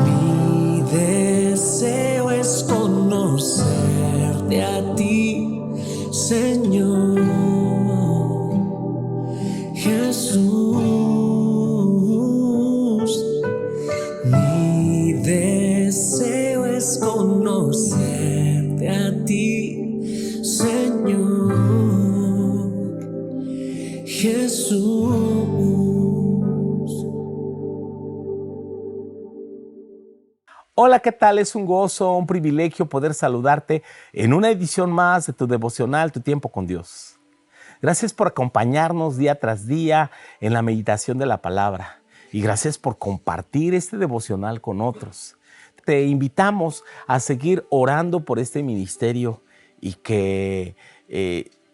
Mi deseo es conocerte a ti, Señor Jesús. Mi deseo es conocerte a ti, Señor Jesús. Hola, ¿qué tal? Es un gozo, un privilegio poder saludarte en una edición más de tu devocional, Tu Tiempo con Dios. Gracias por acompañarnos día tras día en la meditación de la palabra y gracias por compartir este devocional con otros. Te invitamos a seguir orando por este ministerio y que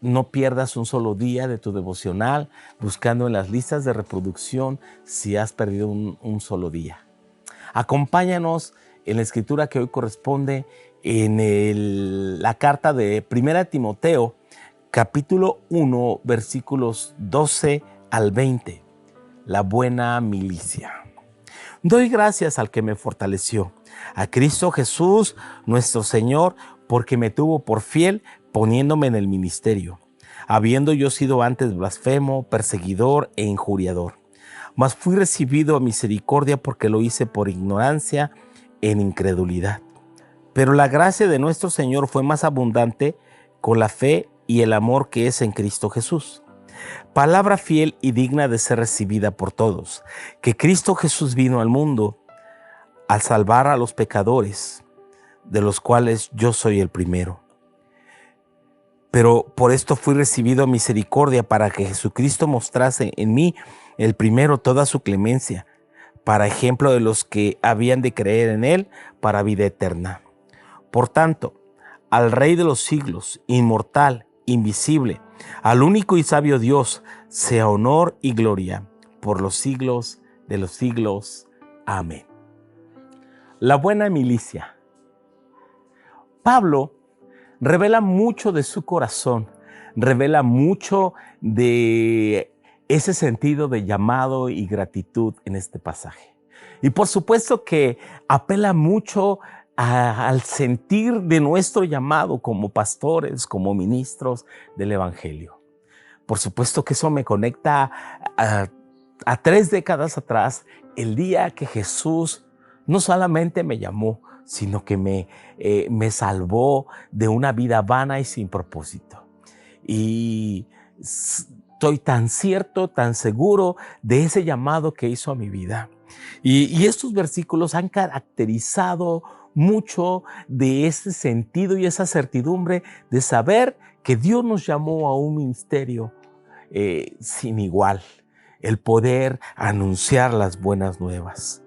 no pierdas un solo día de tu devocional buscando en las listas de reproducción si has perdido un solo día. Acompáñanos en la escritura que hoy corresponde en la carta de 1 Timoteo, capítulo 1, versículos 12 al 20. La buena milicia. Doy gracias al que me fortaleció, a Cristo Jesús, nuestro Señor, porque me tuvo por fiel poniéndome en el ministerio, habiendo yo sido antes blasfemo, perseguidor e injuriador. Mas fui recibido a misericordia porque lo hice por ignorancia en incredulidad. Pero la gracia de nuestro Señor fue más abundante con la fe y el amor que es en Cristo Jesús. Palabra fiel y digna de ser recibida por todos, que Cristo Jesús vino al mundo al salvar a los pecadores, de los cuales yo soy el primero. Pero por esto fui recibido a misericordia para que Jesucristo mostrase en mí el primero toda su clemencia, para ejemplo de los que habían de creer en Él para vida eterna. Por tanto, al Rey de los siglos, inmortal, invisible, al único y sabio Dios, sea honor y gloria por los siglos de los siglos. Amén. La buena milicia. Pablo revela mucho de su corazón, revela mucho de ese sentido de llamado y gratitud en este pasaje. Y por supuesto que apela mucho al sentir de nuestro llamado como pastores, como ministros del Evangelio. Por supuesto que eso me conecta a 3 décadas atrás, el día que Jesús no solamente me llamó, sino que me salvó de una vida vana y sin propósito. Y estoy tan cierto, tan seguro de ese llamado que hizo a mi vida. Y estos versículos han caracterizado mucho de ese sentido y esa certidumbre de saber que Dios nos llamó a un ministerio sin igual, el poder anunciar las buenas nuevas.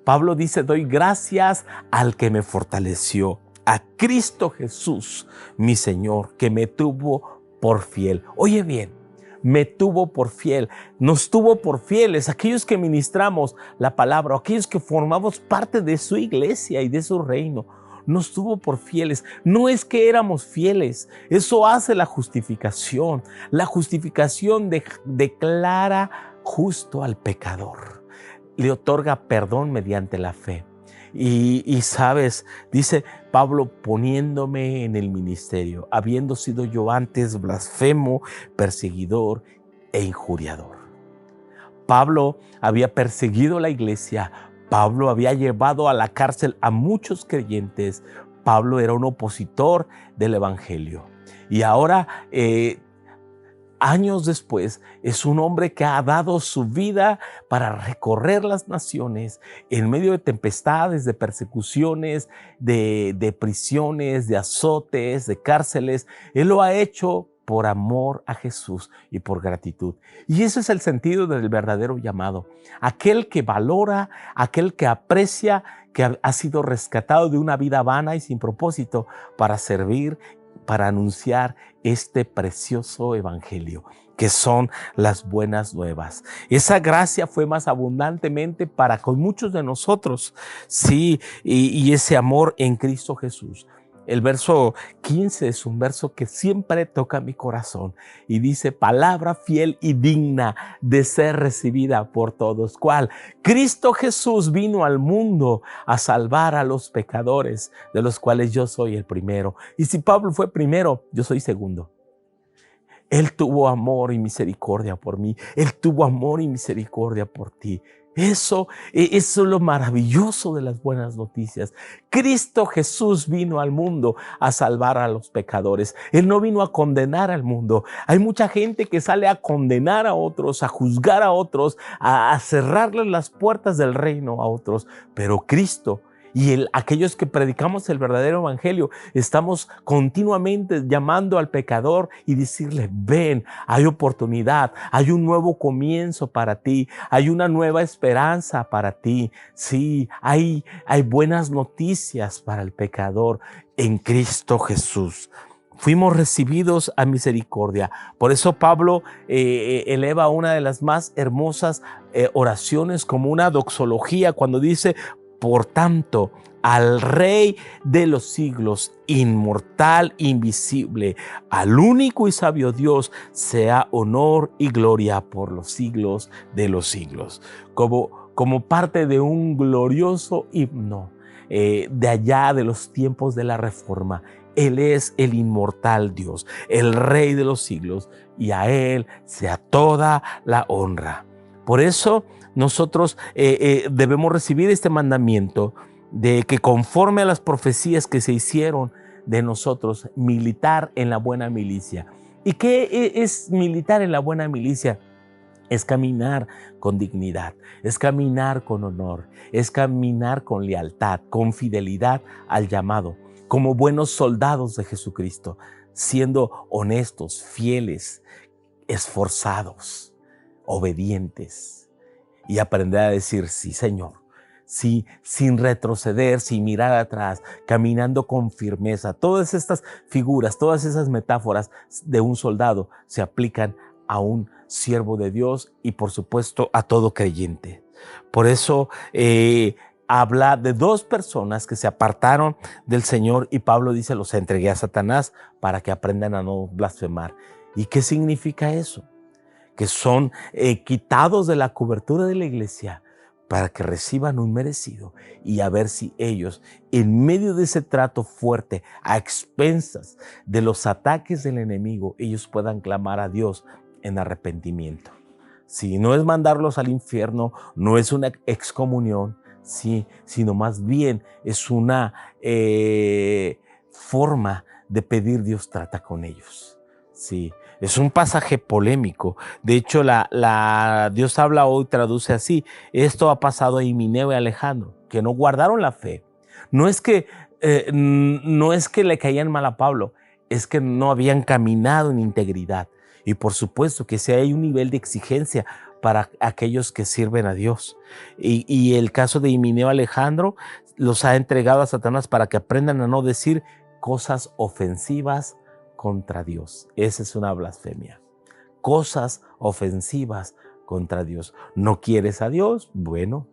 Pablo dice, doy gracias al que me fortaleció, a Cristo Jesús, mi Señor, que me tuvo por fiel. Oye bien, me tuvo por fiel, nos tuvo por fieles, aquellos que ministramos la palabra, aquellos que formamos parte de su iglesia y de su reino, nos tuvo por fieles. No es que éramos fieles, eso hace la justificación. La justificación declara justo al pecador, le otorga perdón mediante la fe. Y sabes, dice Pablo, poniéndome en el ministerio, habiendo sido yo antes blasfemo, perseguidor e injuriador. Pablo había perseguido la iglesia, Pablo había llevado a la cárcel a muchos creyentes, Pablo era un opositor del evangelio. Y ahora, años después, es un hombre que ha dado su vida para recorrer las naciones en medio de tempestades, de persecuciones, de prisiones, de azotes, de cárceles. Él lo ha hecho por amor a Jesús y por gratitud. Y ese es el sentido del verdadero llamado. Aquel que valora, aquel que aprecia, que ha sido rescatado de una vida vana y sin propósito para servir, para anunciar este precioso evangelio, que son las buenas nuevas. Esa gracia fue más abundantemente para con muchos de nosotros, sí, y ese amor en Cristo Jesús. El verso 15 es un verso que siempre toca mi corazón y dice: palabra fiel y digna de ser recibida por todos. ¿Cuál? Cristo Jesús vino al mundo a salvar a los pecadores, de los cuales yo soy el primero. Y si Pablo fue primero, yo soy segundo. Él tuvo amor y misericordia por mí. Él tuvo amor y misericordia por ti. Eso es lo maravilloso de las buenas noticias. Cristo Jesús vino al mundo a salvar a los pecadores. Él no vino a condenar al mundo. Hay mucha gente que sale a condenar a otros, a juzgar a otros, a cerrarles las puertas del reino a otros. Pero Cristo y aquellos que predicamos el verdadero evangelio, estamos continuamente llamando al pecador y decirle: ven, hay oportunidad, hay un nuevo comienzo para ti, hay una nueva esperanza para ti. Sí, hay buenas noticias para el pecador en Cristo Jesús. Fuimos recibidos a misericordia. Por eso Pablo eleva una de las más hermosas oraciones como una doxología cuando dice: por tanto, al Rey de los siglos, inmortal, invisible, al único y sabio Dios, sea honor y gloria por los siglos de los siglos. Como parte de un glorioso himno de allá de los tiempos de la Reforma, Él es el inmortal Dios, el Rey de los siglos, y a Él sea toda la honra. Por eso nosotros debemos recibir este mandamiento de que, conforme a las profecías que se hicieron de nosotros, militar en la buena milicia. ¿Y qué es militar en la buena milicia? Es caminar con dignidad, es caminar con honor, es caminar con lealtad, con fidelidad al llamado, como buenos soldados de Jesucristo, siendo honestos, fieles, esforzados, obedientes, y aprender a decir: sí, Señor, sí, sin retroceder, sin mirar atrás, caminando con firmeza. Todas estas figuras, todas esas metáforas de un soldado se aplican a un siervo de Dios y, por supuesto, a todo creyente. Por eso habla de dos personas que se apartaron del Señor, y Pablo dice: los entregué a Satanás para que aprendan a no blasfemar. ¿Y qué significa eso? Que son quitados de la cobertura de la iglesia para que reciban un merecido, y a ver si ellos, en medio de ese trato fuerte, a expensas de los ataques del enemigo, ellos puedan clamar a Dios en arrepentimiento. Si no es mandarlos al infierno, no es una excomunión, sí, sino más bien es una forma de pedir: Dios, trata con ellos. Sí, es un pasaje polémico. De hecho, Dios habla hoy traduce así: esto ha pasado a Himeneo y Alejandro, que no guardaron la fe. No es que le caían mal a Pablo, es que no habían caminado en integridad. Y por supuesto que sí hay un nivel de exigencia para aquellos que sirven a Dios. Y el caso de Himeneo y Alejandro los ha entregado a Satanás para que aprendan a no decir cosas ofensivas contra Dios. Esa es una blasfemia. Cosas ofensivas contra Dios. ¿No quieres a Dios? Bueno,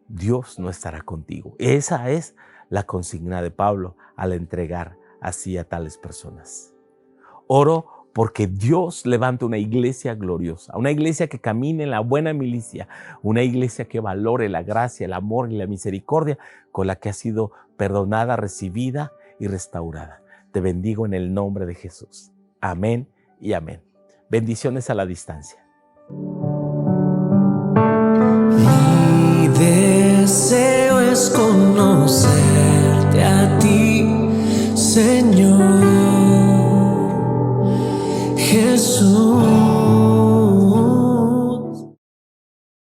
Dios no estará contigo. Esa es la consigna de Pablo al entregar así a tales personas. Oro porque Dios levante una iglesia gloriosa, una iglesia que camine en la buena milicia, una iglesia que valore la gracia, el amor y la misericordia con la que ha sido perdonada, recibida y restaurada. Te bendigo en el nombre de Jesús. Amén y amén. Bendiciones a la distancia. Mi deseo es conocerte a ti, Señor Jesús.